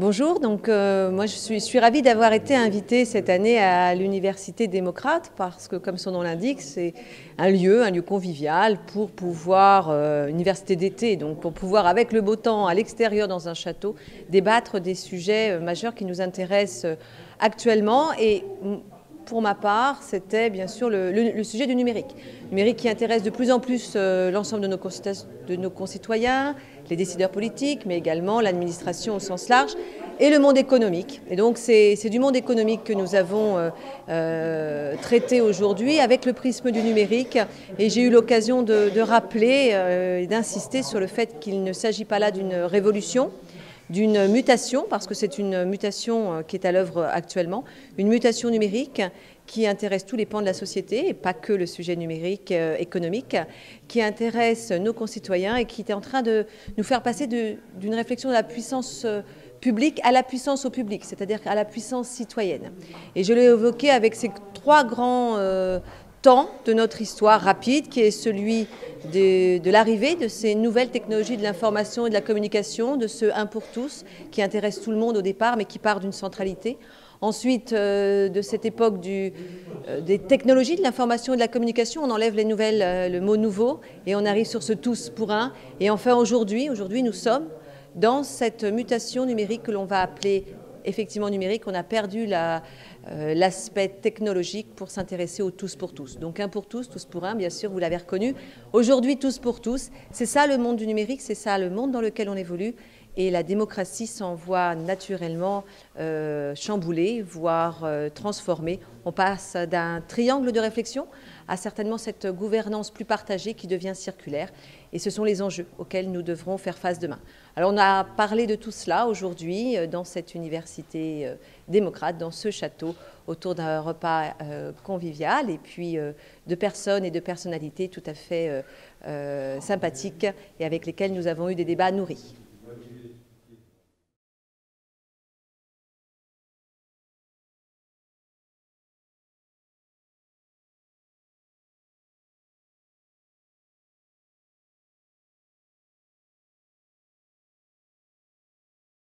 Bonjour, moi je suis ravie d'avoir été invitée cette année à l'Université démocrate parce que comme son nom l'indique, c'est un lieu convivial pour pouvoir, université d'été, donc pour pouvoir avec le beau temps à l'extérieur dans un château, débattre des sujets majeurs qui nous intéressent actuellement. Et pour ma part, c'était bien sûr le sujet du numérique. Le numérique qui intéresse de plus en plus l'ensemble de nos concitoyens, les décideurs politiques, mais également l'administration au sens large et le monde économique. Et donc c'est du monde économique que nous avons traité aujourd'hui avec le prisme du numérique. Et j'ai eu l'occasion de rappeler et d'insister sur le fait qu'il ne s'agit pas là d'une révolution, d'une mutation, parce que c'est une mutation qui est à l'œuvre actuellement, une mutation numérique qui intéresse tous les pans de la société, et pas que le sujet numérique économique, qui intéresse nos concitoyens et qui est en train de nous faire passer d'une réflexion de la puissance publique à la puissance au public, c'est-à-dire à la puissance citoyenne. Et je l'ai évoqué avec ces trois grands temps de notre histoire rapide, qui est celui de l'arrivée de ces nouvelles technologies de l'information et de la communication, de ce 1 pour tous, qui intéresse tout le monde au départ, mais qui part d'une centralité. Ensuite, de cette époque des technologies de l'information et de la communication, on enlève les nouvelles, le mot nouveau, et on arrive sur ce tous pour un. Et enfin aujourd'hui, nous sommes dans cette mutation numérique que l'on va appeler effectivement numérique. On a perdu l'aspect technologique pour s'intéresser au tous pour tous. Donc 1 pour tous pour un, bien sûr, vous l'avez reconnu. Aujourd'hui, tous pour tous, c'est ça le monde du numérique, c'est ça le monde dans lequel on évolue. Et la démocratie s'en voit naturellement chamboulée, voire transformée. On passe d'un triangle de réflexion à certainement cette gouvernance plus partagée qui devient circulaire. Et ce sont les enjeux auxquels nous devrons faire face demain. Alors on a parlé de tout cela aujourd'hui dans cette université démocrate, dans ce château, autour d'un repas convivial et puis de personnes et de personnalités tout à fait sympathiques et avec lesquelles nous avons eu des débats nourris.